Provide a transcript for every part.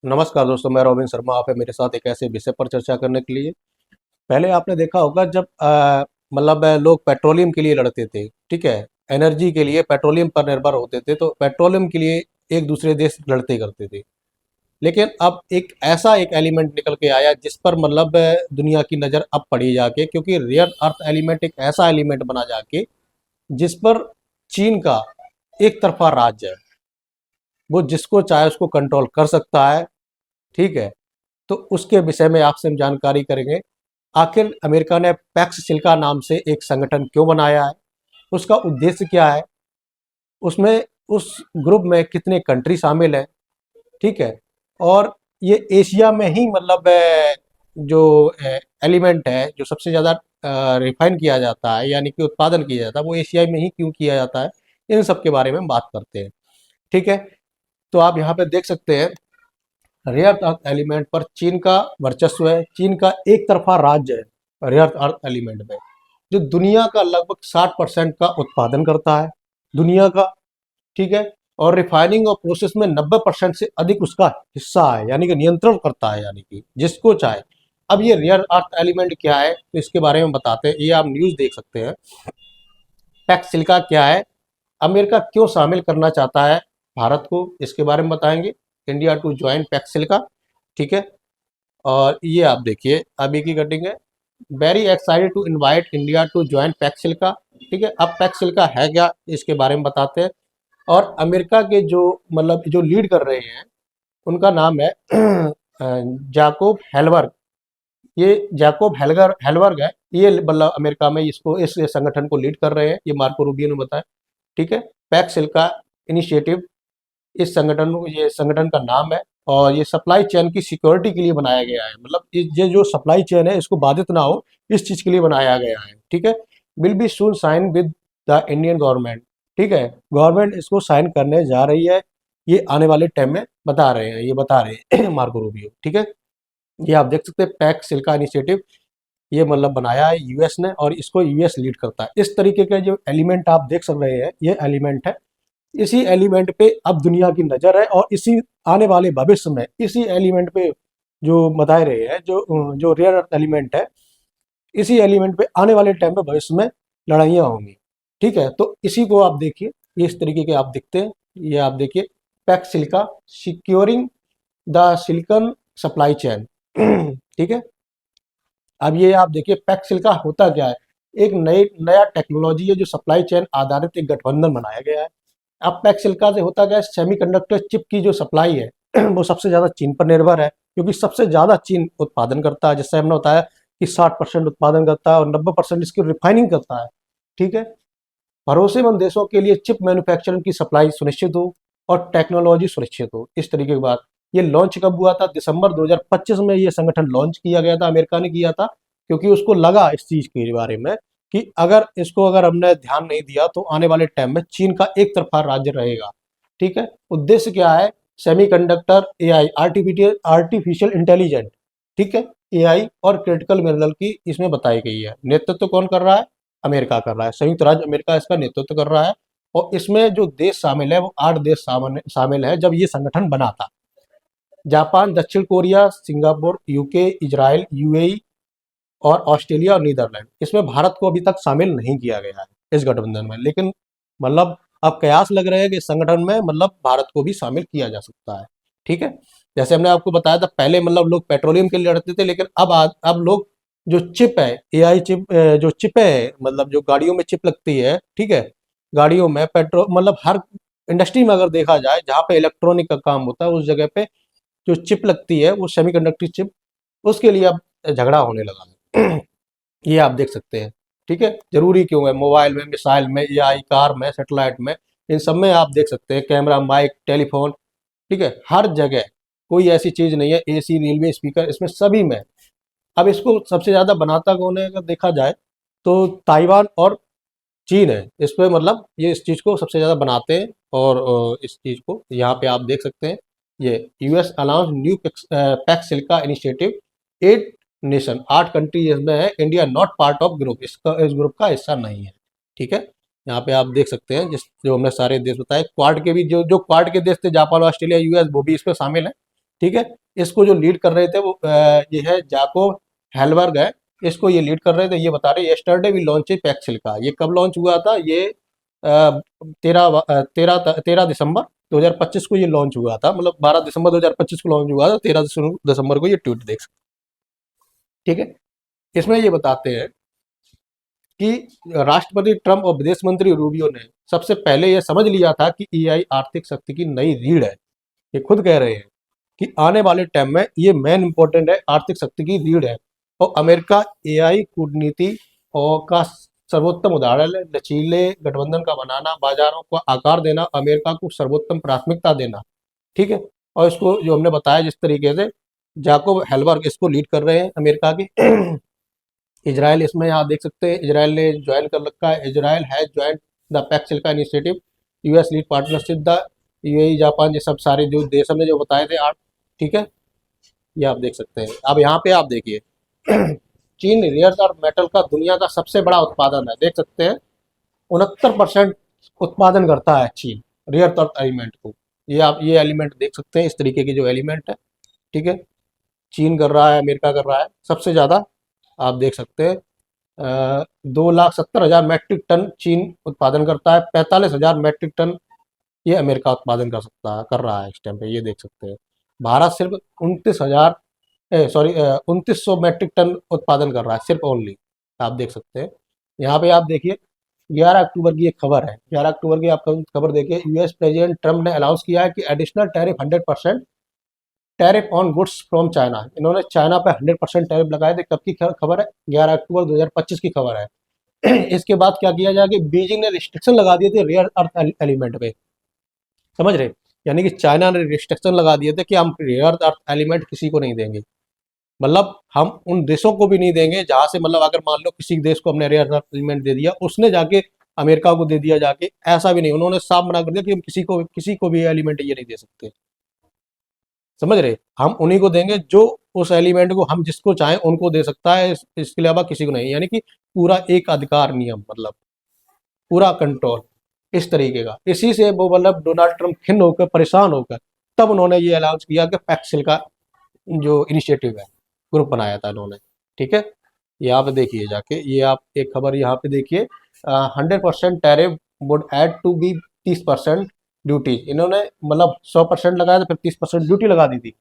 नमस्कार दोस्तों, मैं रोबिन शर्मा। आप है मेरे साथ एक ऐसे विषय पर चर्चा करने के लिए। पहले आपने देखा होगा जब लोग पेट्रोलियम के लिए लड़ते थे, ठीक है। एनर्जी के लिए पेट्रोलियम पर निर्भर होते थे, तो पेट्रोलियम के लिए एक दूसरे देश लड़ते करते थे। लेकिन अब एक एलिमेंट निकल के आया जिस पर दुनिया की नज़र अब पड़ी जाके, क्योंकि रेयर अर्थ एलिमेंट एक ऐसा एलिमेंट बना जाके जिस पर चीन का एक तरफा राज्य है। वो जिसको चाहे उसको कंट्रोल कर सकता है, ठीक है। तो उसके विषय में आपसे हम जानकारी करेंगे। आखिर अमेरिका ने पैक्स सिल्का नाम से एक संगठन क्यों बनाया है, उसका उद्देश्य क्या है, उसमें उस ग्रुप में कितने कंट्री शामिल हैं, ठीक है। और ये एशिया में ही जो एलिमेंट है जो सबसे ज़्यादा रिफाइन किया जाता है, यानी कि उत्पादन किया जाता है, वो एशिया में ही क्यों किया जाता है, इन सब के बारे में हम बात करते हैं, ठीक है। तो आप यहाँ पे देख सकते हैं रेयर अर्थ एलिमेंट पर चीन का वर्चस्व है। चीन का एक तरफा राज्य है रेयर अर्थ एलिमेंट में, जो दुनिया का लगभग 60% का उत्पादन करता है, दुनिया का, ठीक है। और रिफाइनिंग और प्रोसेस में 90% से अधिक उसका हिस्सा है, यानी कि नियंत्रण करता है, यानी कि जिसको चाहे। अब ये रेयर अर्थ एलिमेंट क्या है, तो इसके बारे में बताते हैं। ये आप न्यूज़ देख सकते हैं। पैक्स सिलिका क्या है, अमेरिका क्यों शामिल करना चाहता है भारत को, इसके बारे में बताएंगे। India to join Pax Silica, ठीक है। और ये आप देखिए अभी की कटिंग है। Very excited to invite India to join Pax Silica, ठीक है। अब पैक्सिल्का है क्या, इसके बारे में बताते हैं। और अमेरिका के जो जो लीड कर रहे हैं, उनका नाम है जाकोब हेलवर्ग। ये जाकोब हेलवर्ग है, ये अमेरिका में इसको इस संगठन को लीड कर रहे हैं, ये मार्को रूबियो ने बताया, ठीक है। पैक्सिल्का इनिशिएटिव, इस संगठन ये संगठन का नाम है। और ये सप्लाई चेन की सिक्योरिटी के लिए बनाया गया है, ये जो सप्लाई चेन है इसको बाधित ना हो, इस चीज के लिए बनाया गया है, ठीक है। Will be soon sign with the Indian government, ठीक है। गवर्नमेंट इसको साइन करने जा रही है, ये आने वाले टाइम में बता रहे हैं, ये बता रहे हैं मार्को रूबियो, ठीक है। ये आप देख सकते हैं पैक सिल्का इनिशिएटिव, ये बनाया है यूएस ने, और इसको यूएस लीड करता है। इस तरीके के जो एलिमेंट आप देख सक रहे हैं, ये एलिमेंट है। इसी एलिमेंट पे अब दुनिया की नज़र है, और इसी आने वाले भविष्य में इसी एलिमेंट पे जो बताए रहे हैं, जो जो रेयर अर्थ एलिमेंट है, इसी एलिमेंट पे आने वाले टाइम में भविष्य में लड़ाइयाँ होंगी, ठीक है। तो इसी को आप देखिए, ये इस तरीके के आप दिखते हैं। ये आप देखिए pack Chilka securing the silicon supply chain, ठीक है। अब ये आप देखिए पैक सिल्का होता क्या है, एक नया टेक्नोलॉजी है जो सप्लाई चेन आधारित एक गठबंधन बनाया गया है। अब पैक सिल्का से होता क्या है, सेमीकंडक्टर चिप की जो सप्लाई है वो सबसे ज़्यादा चीन पर निर्भर है, क्योंकि सबसे ज़्यादा चीन उत्पादन करता है। जैसे हमने बताया कि 60% उत्पादन करता है और 90% इसकी रिफाइनिंग करता है, ठीक है। भरोसेमंद देशों के लिए चिप मैन्युफैक्चरिंग की सप्लाई सुनिश्चित हो और टेक्नोलॉजी सुनिश्चित हो, इस तरीके की बात। ये लॉन्च कब हुआ था, दिसंबर 2025 में ये संगठन लॉन्च किया गया था, अमेरिका ने किया था। क्योंकि उसको लगा इस चीज़ के बारे में कि अगर हमने ध्यान नहीं दिया तो आने वाले टाइम में चीन का एक तरफा राज्य रहेगा, ठीक है। उद्देश्य क्या है, सेमीकंडक्टर, एआई, आर्टिफिशियल इंटेलिजेंट, ठीक है, एआई और क्रिटिकल मिनरल की इसमें बताई गई है। नेतृत्व कौन कर रहा है, अमेरिका कर रहा है, संयुक्त राज्य अमेरिका इसका नेतृत्व कर रहा है। और इसमें जो देश शामिल है वो 8 देश शामिल है जब ये संगठन बना था। जापान, दक्षिण Korea, Singapore, UK, Israel, UAE और ऑस्ट्रेलिया और नीदरलैंड। इसमें भारत को अभी तक शामिल नहीं किया गया है इस गठबंधन में, लेकिन अब कयास लग रहे हैं कि इस संगठन में भारत को भी शामिल किया जा सकता है, ठीक है। जैसे हमने आपको बताया था पहले लोग पेट्रोलियम के लिए लड़ते थे, लेकिन अब लोग जो चिप है, एआई चिप, जो चिप है, जो गाड़ियों में चिप लगती है, ठीक है। गाड़ियों में पेट्रोल, हर इंडस्ट्री में अगर देखा जाए जहाँ पे इलेक्ट्रॉनिक का काम होता है, उस जगह पे जो चिप लगती है वो सेमीकंडक्टर चिप, उसके लिए अब झगड़ा होने लगा है। ये आप देख सकते हैं, ठीक है। जरूरी क्यों है, मोबाइल में, मिसाइल में, एआई, कार में, सेटेलाइट में, इन सब में आप देख सकते हैं कैमरा, माइक, टेलीफोन, ठीक है, हर जगह कोई ऐसी चीज नहीं है, एसी, रेलवे, स्पीकर, इसमें सभी में। अब इसको सबसे ज्यादा बनाता कौन है, अगर देखा जाए तो ताइवान और चीन है। इस पे ये इस चीज को सबसे ज्यादा बनाते हैं। और इस चीज को यहाँ पे आप देख सकते हैं, ये US announce new PACS Chilka initiative, 8 nation, 8 country इसमें है, India not part of group, इस ग्रुप का हिस्सा नहीं है, ठीक है। यहाँ पे आप देख सकते हैं जो हमने सारे देश बताए, क्वाड के भी जो जो क्वाड के देश थे, जापान, ऑस्ट्रेलिया, यूएस, वो भी इसमें शामिल है। ठीक है। इसको जो लीड कर रहे थे वो ये है जाकोब हेलबर्ग है, इसको ये लीड कर रहे थे। ये बता रहे यस्टरडे वी लॉन्च पैक्सिल का, ये कब लॉन्च हुआ था, ये 13 दिसंबर 2025 को ये लॉन्च हुआ था, मतलब 12 दिसंबर 2025 को लॉन्च हुआ था, 13 दिसंबर को ये ट्वीट देख सकते हैं। ठीक है। इसमें ये बताते हैं कि राष्ट्रपति ट्रंप और विदेश मंत्री रूबियो ने सबसे पहले यह समझ लिया था कि एआई आर्थिक शक्ति की नई रीढ़ है। ये खुद कह रहे हैं कि आने वाले टाइम में ये मेन इंपॉर्टेंट है, आर्थिक शक्ति की रीढ़ है। और अमेरिका एआई कूटनीति और का सर्वोत्तम उदाहरण है। लचीले गठबंधन का बनाना, बाजारों को आकार देना, अमेरिका को सर्वोत्तम प्राथमिकता देना। ठीक है। और इसको जो हमने बताया जिस तरीके से जाकोब हेलबर्ग इसको लीड कर रहे हैं अमेरिका की। इजराइल इसमें आप देख सकते हैं, इजराइल ने ज्वाइन कर रखा है। Israel has join the Pax Silica initiative, US lead partnership, the UAE, Japan, ये सब सारे जो देश हमने जो बताए थे आप। ठीक है। ये आप देख सकते हैं। अब यहाँ पे आप देखिए चीन रेयर अर्थ मेटल का दुनिया का सबसे बड़ा उत्पादन है, देख सकते हैं 69% उत्पादन करता है चीन रेयर अर्थ एलिमेंट को। ये आप ये एलिमेंट देख सकते हैं, इस तरीके की जो एलिमेंट है। ठीक है। चीन कर रहा है, अमेरिका कर रहा है सबसे ज़्यादा, आप देख सकते हैं। 2,70,000 मैट्रिक टन चीन उत्पादन करता है, 45,000 मैट्रिक टन ये अमेरिका उत्पादन कर रहा है इस टाइम पे, ये देख सकते हैं। भारत सिर्फ 2900 मैट्रिक टन उत्पादन कर रहा है सिर्फ ओनली, आप देख सकते हैं। यहाँ पे आप देखिए 11 अक्टूबर की एक खबर है, 11 अक्टूबर की आप खबर देखिए। यूएस प्रेसिडेंट ट्रंप ने अनाउंस किया है कि additional tariff 100% tariff on goods from China. इन्होंने चाइना पे 100% टैरिफ लगाए थे। कब की खबर है, 11 अक्टूबर 2025 की खबर है। इसके बाद क्या किया जाए कि बीजिंग ने रिस्ट्रिक्शन लगा दिए थे रेयर अर्थ एलिमेंट पे, समझ रहे। यानी कि चाइना ने रिस्ट्रिक्शन लगा दिए थे कि हम रेयर अर्थ एलिमेंट किसी को नहीं देंगे, मतलब हम उन देशों को भी नहीं देंगे जहां से, मतलब अगर मान लो किसी देश को हमने रेयर अर्थ एलिमेंट दे दिया, उसने जाके अमेरिका को दे दिया जाके, ऐसा भी नहीं। उन्होंने साफ मना कर दिया कि हम किसी को भी एलिमेंट ये नहीं दे सकते, समझ रहे। हम उन्हीं को देंगे जो उस एलिमेंट को हम जिसको चाहें उनको दे सकता है, इसके अलावा किसी को नहीं। यानी कि पूरा एक अधिकार नियम, मतलब पूरा कंट्रोल इस तरीके का। इसी से वो मतलब डोनाल्ड ट्रंप खिन्न होकर, परेशान होकर, तब उन्होंने ये अनाउंस किया कि पैक्सिल का जो इनिशिएटिव है, ग्रुप बनाया था इन्होंने। ठीक है। यहाँ पे देखिए जाके, ये आप एक खबर यहाँ पे देखिए, 100% tariff would add to be 30% duty. इन्होंने मतलब 100% लगाया था, फिर 30% ड्यूटी लगा दी थी,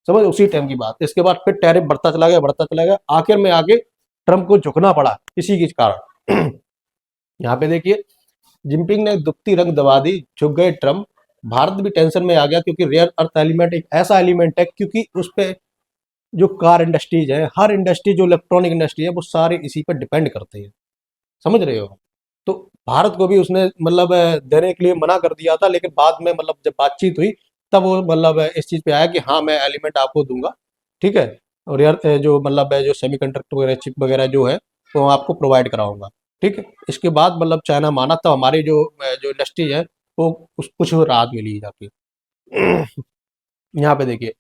समझ, उसी टाइम की बात। इसके बाद फिर टैरिफ बढ़ता चला गया, बढ़ता चला गया, आखिर में आगे ट्रंप को झुकना पड़ा इसी के कारण। यहाँ पे देखिए जिनपिंग ने दुखती रंग दबा दी, झुक गए ट्रंप। भारत भी टेंशन में आ गया क्योंकि रेयर अर्थ एलिमेंट एक ऐसा एलिमेंट है, क्योंकि उस पे जो कार इंडस्ट्रीज है, हर इंडस्ट्री जो इलेक्ट्रॉनिक इंडस्ट्री है, वो सारे इसी पर डिपेंड करते हैं, समझ रहे हो। तो भारत को भी उसने मतलब देने के लिए मना कर दिया था, लेकिन बाद में मतलब जब बातचीत हुई तब वो मतलब इस चीज़ पे आया कि हाँ मैं एलिमेंट आपको दूंगा। ठीक है। और यार जो मतलब जो सेमीकंडक्टर वगैरह, चिप वगैरह जो है वो आपको प्रोवाइड कराऊंगा। ठीक है। इसके बाद मतलब चाइना माना, तो हमारी जो जो इंडस्ट्री है वो कुछ राहत मिली जाके। यहाँ पे देखिए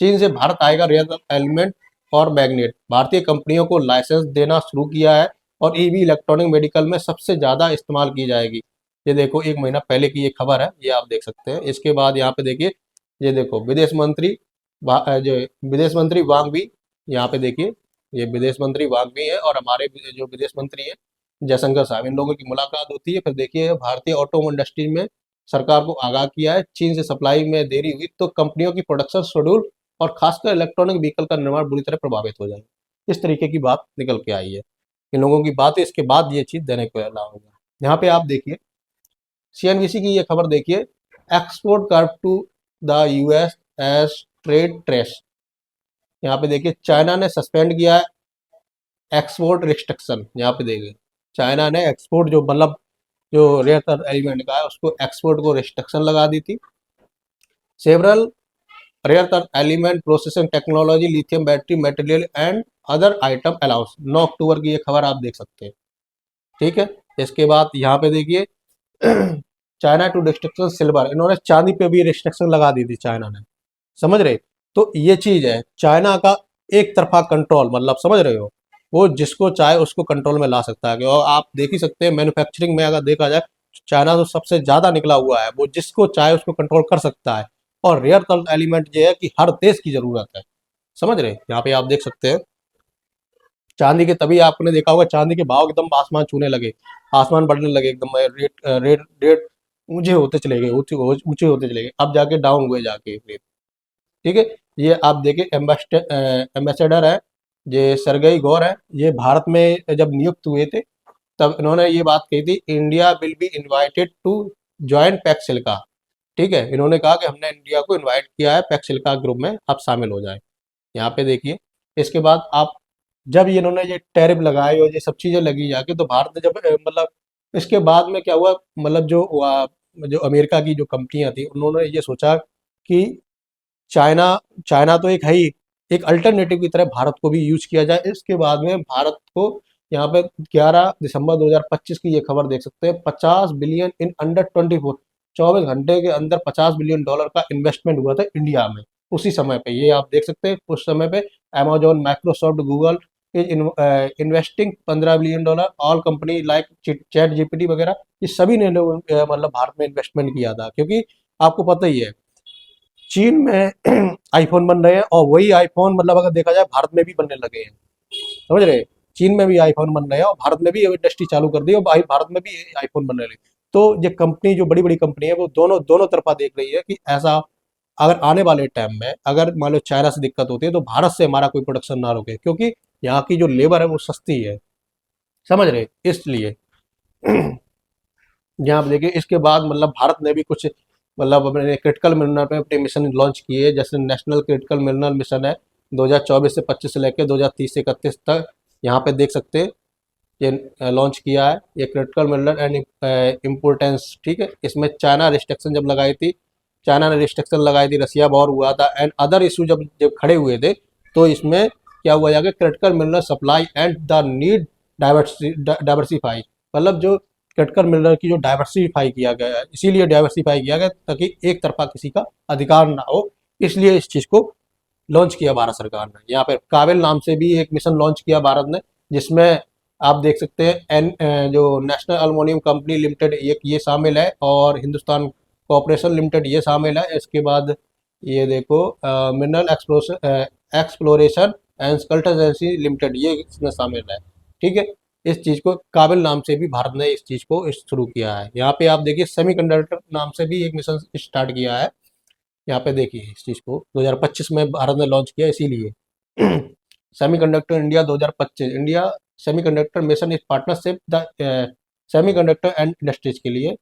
चीन से भारत आएगा रेयर एलिमेंट और मैग्नेट। भारतीय कंपनियों को लाइसेंस देना शुरू किया है और ईवी इलेक्ट्रॉनिक मेडिकल में सबसे ज़्यादा इस्तेमाल की जाएगी। ये देखो 1 महीना पहले की ये खबर है, ये आप देख सकते हैं। इसके बाद यहाँ पे देखिए, ये देखो जो विदेश मंत्री वांग वी, यहाँ पे देखिए ये विदेश मंत्री वांग वी है और हमारे जो विदेश मंत्री है जयशंकर साहब, इन लोगों की मुलाकात होती है। फिर देखिए भारतीय ऑटो इंडस्ट्री में सरकार को आगाह किया है, चीन से सप्लाई में देरी हुई तो कंपनियों की प्रोडक्शन शेड्यूल और खासकर इलेक्ट्रॉनिक व्हीकल का निर्माण बुरी तरह प्रभावित हो जाएगा। इस तरीके की बात निकल के आई है, इन लोगों की बात है। इसके बाद ये चीज़ देने को अलाउ होगा। यहाँ पे आप देखिए सीएनबीसी की ये खबर देखिए, export curb to the US as trade trace. यहाँ पे देखिए चाइना ने सस्पेंड किया है एक्सपोर्ट रिस्ट्रिक्शन। यहाँ पे देखिए चाइना ने एक्सपोर्ट जो मतलब जो रेयर अर्थ एलिमेंट का है उसको एक्सपोर्ट को रिस्ट्रिक्शन लगा दी थी। Several rare earth element processing technology, lithium battery material and other item allowance. 9 अक्टूबर की ये खबर आप देख सकते हैं। ठीक है। इसके बाद यहाँ पे देखिए चाइना टू रिस्ट्रिक्शन सिल्वर, इन्होंने चांदी पे भी रिस्ट्रिक्शन लगा दी थी चाइना ने, समझ रहे। तो ये चीज है चाइना का एक तरफा कंट्रोल, मतलब समझ रहे हो, वो जिसको चाहे उसको कंट्रोल में ला सकता है। और आप देख ही सकते हैं मैन्युफैक्चरिंग में अगर देखा जाए चाइना तो सबसे ज्यादा निकला हुआ है, वो जिसको चाहे उसको कंट्रोल कर सकता है। और रेयर अर्थ एलिमेंट ये है कि हर देश की जरूरत है। समझ रहे? यहाँ पे आप देख सकते हैं चांदी के, तभी आपने देखा होगा चांदी के भाव एकदम आसमान छूने लगे, आसमान बढ़ने लगे एकदम, रेट रेट रेट ऊंचे होते चले गए, ऊंचे ऊंचे होते चले गए, अब जाके डाउन हुए जाके रेट। ठीक है, ये आप देखिए एम्बेसडर है, ये सरगई गौर है, ये भारत में जब नियुक्त हुए थे तब इन्होंने ये बात कही थी, India will be invited to join Pax Silica. ठीक है, इन्होंने कहा कि हमने इंडिया को इनवाइट किया है पैक्सिल्का ग्रुप में, आप शामिल हो जाएं। यहाँ पे देखिए, इसके बाद आप जब ये इन्होंने ये टैरिफ लगाए और ये सब चीज़ें लगी जाके, तो भारत ने जब मतलब इसके बाद में क्या हुआ, मतलब जो अमेरिका की जो कंपनियां थी उन्होंने ये सोचा कि चाइना चाइना तो एक है ही, एक अल्टरनेटिव की तरह भारत को भी यूज किया जाए। इसके बाद में भारत को यहाँ पे 11 दिसंबर 2025 की ये खबर देख सकते हैं, 50 बिलियन इन अंडर 24, 24 घंटे के अंदर $50 बिलियन का इन्वेस्टमेंट हुआ था इंडिया में। उसी समय पे ये आप देख सकते हैं, उस समय पे Amazon, Microsoft, Google is investing $15 billion, all company like chat GPT वगैरह, ये सभी ने मतलब भारत में इन्वेस्टमेंट किया था, क्योंकि आपको पता ही है चीन में आईफोन बन रहे हैं, और वही आईफोन मतलब अगर देखा जाए भारत में भी बनने लगे हैं। समझ रहे? चीन में भी आईफोन बन रहे हैं और भारत में भी इंडस्ट्री चालू कर दी और भारत में भी आईफोन बनने लगे। तो ये कंपनी, जो बड़ी बड़ी कंपनी है, वो दोनों दोनों तरफा देख रही है कि ऐसा अगर आने वाले टाइम में अगर मान लो चाइना से दिक्कत होती है तो भारत से हमारा कोई प्रोडक्शन ना रुके, क्योंकि यहाँ की जो लेबर है वो सस्ती है। समझ रहे? इसलिए यहाँ आप देखिए, इसके बाद मतलब भारत ने भी कुछ मतलब अपने क्रिटिकल मिनरल पे अपने मिशन लॉन्च किए, जैसे नेशनल क्रिटिकल मिनरल मिशन है 2024 से 25 से लेकर 2030 से 31 तक। यहाँ पे देख सकते हैं ये लॉन्च किया है, ये क्रिटिकल मिनरल एंड इम्पोर्टेंस। ठीक है, इसमें चाइना रिस्ट्रिक्शन जब लगाई थी, चाइना ने रिस्ट्रिक्शन लगाई थी, रसिया वॉर हुआ था एंड अदर इशू जब जब खड़े हुए थे, तो इसमें क्या हुआ जाएगा, critical mineral supply and the need diversify, मतलब जो क्रिटिकल मिनरल की जो डाइवर्सिफाई किया गया है, इसीलिए डाइवर्सिफाई किया गया ताकि एक तरफा किसी का अधिकार ना हो, इसलिए इस चीज़ को लॉन्च किया भारत सरकार ने। यहाँ पे काबिल नाम से भी एक मिशन लॉन्च किया भारत ने, जिसमें आप देख सकते हैं जो नेशनल एल्युमिनियम कंपनी लिमिटेड ये शामिल है, और हिंदुस्तान कॉरपोरेशन लिमिटेड ये शामिल है। इसके बाद ये देखो mineral exploration and consultancy limited ये इसमें शामिल है। ठीक है, इस चीज़ को काबिल नाम से भी भारत ने इस चीज़ को शुरू किया है। यहाँ पे आप देखिए सेमीकंडक्टर नाम से भी एक मिशन स्टार्ट किया है। यहाँ पे देखिए इस चीज़ को 2025 में भारत ने लॉन्च किया, इसीलिए semiconductor India 2025, India semiconductor mission इस partnership the semiconductor and industries के लिए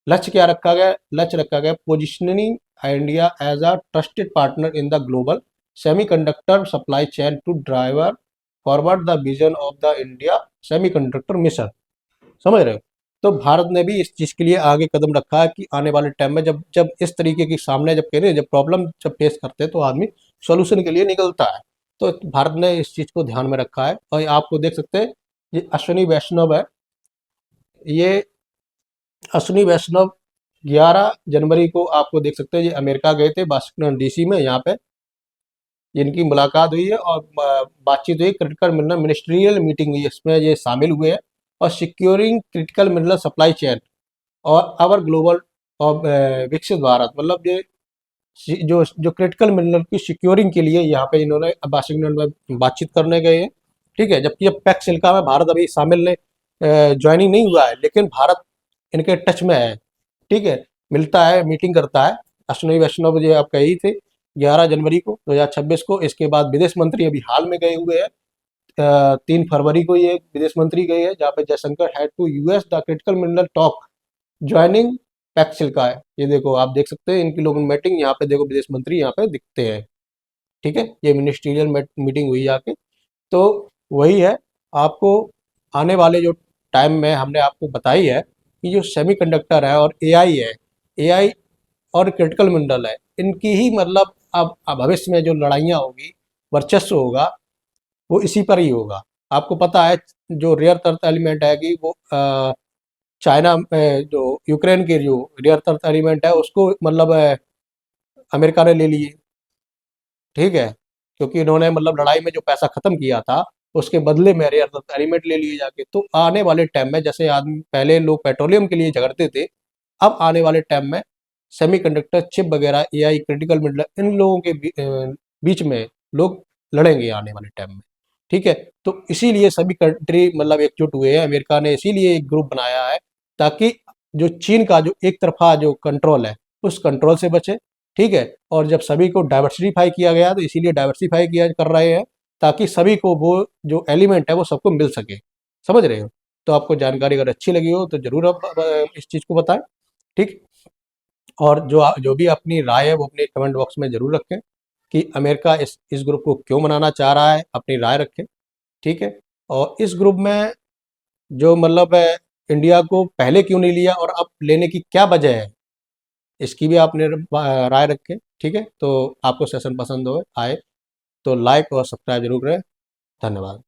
लक्ष्य क्या रखा गया, लक्ष्य रखा गया positioning India as a trusted partner in the global semiconductor supply chain to driver forward the vision of the India semiconductor mission. समझ रहे हो? तो भारत ने भी इस चीज़ के लिए आगे कदम रखा है कि आने वाले टाइम में जब जब इस तरीके की सामने जब कह रहे हैं, जब प्रॉब्लम जब फेस करते हैं तो आदमी सॉल्यूशन के लिए निकलता है। तो भारत ने इस चीज़ को ध्यान में रखा है, और आपको देख सकते हैं ये अश्विनी वैष्णव है, ये अश्विनी वैष्णव 11 जनवरी को आपको देख सकते हैं ये अमेरिका गए थे, वाशिंगटन डीसी में, यहाँ पे इनकी मुलाकात हुई है और बातचीत हुई, क्रिटिकल मिनरल मिनिस्ट्रियल मीटिंग हुई है, इसमें ये शामिल हुए हैं, और securing critical mineral supply chain और आवर ग्लोबल और विकसित भारत, मतलब ये जो जो क्रिटिकल मिनरल की सिक्योरिंग के लिए यहाँ पे इन्होंने वाशिंगटन में बातचीत करने गए हैं। ठीक है, जबकि अब पैक्स सिल्का में भारत अभी शामिल ने ज्वाइनिंग नहीं हुआ है, लेकिन भारत इनके टच में है। ठीक है, मिलता है, मीटिंग करता है। अश्विनी वैष्णव जी आप कही थे 11 जनवरी को 2026 को। इसके बाद विदेश मंत्री अभी हाल में गए हुए हैं, 3 फरवरी को ये विदेश मंत्री गए हैं, जहाँ पे Jaishankar head to US the critical mineral talk joining Pax Silica का है। ये देखो आप देख सकते हैं इनकी लोगों मीटिंग, यहाँ पे देखो विदेश मंत्री यहाँ पे दिखते हैं। ठीक है, ये मिनिस्ट्रियल मीटिंग हुई जाके। तो वही है, आपको आने वाले जो टाइम में हमने आपको बताई है कि जो सेमीकंडक्टर है और एआई है, एआई और क्रिटिकल मिनरल है, इनकी ही मतलब अब भविष्य में जो लड़ाइयाँ होगी, वर्चस्व होगा, वो इसी पर ही होगा। आपको पता है जो रेयर अर्थ एलिमेंट है कि वो चाइना जो यूक्रेन के जो रेयर अर्थ एलिमेंट है उसको मतलब अमेरिका ने ले लिए। ठीक है, क्योंकि इन्होंने मतलब लड़ाई में जो पैसा खत्म किया था उसके बदले में रेयर अर्थ एलिमेंट ले लिए जाके। तो आने वाले टाइम में जैसे आदमी पहले लोग पेट्रोलियम के लिए झगड़ते थे, अब आने वाले टाइम में सेमीकंडक्टर चिप वगैरह, एआई, क्रिटिकल मिडल, इन लोगों के बीच में लोग लड़ेंगे आने वाले टाइम में। ठीक है, तो इसीलिए सभी कंट्री मतलब एकजुट हुए हैं। अमेरिका ने इसीलिए एक ग्रुप बनाया है, ताकि जो चीन का जो एक तरफा जो कंट्रोल है, उस कंट्रोल से बचे। ठीक है, और जब सभी को डाइवर्सिफाई किया गया, तो इसीलिए डाइवर्सिफाई किया कर रहे हैं, ताकि सभी को वो जो एलिमेंट है वो सबको मिल सके। समझ रहे हो? तो आपको जानकारी अगर अच्छी लगी हो तो जरूर आप इस चीज़ को बताएं। ठीक। और जो भी अपनी राय है वो अपने कमेंट बॉक्स में जरूर रखें, कि अमेरिका इस ग्रुप को क्यों मनाना चाह रहा है, अपनी राय रखें। ठीक है, और इस ग्रुप में जो मतलब है, इंडिया को पहले क्यों नहीं लिया और अब लेने की क्या वजह है, इसकी भी आपने राय रखें। ठीक है, तो आपको सेशन पसंद हो आए तो लाइक और सब्सक्राइब जरूर करें। धन्यवाद।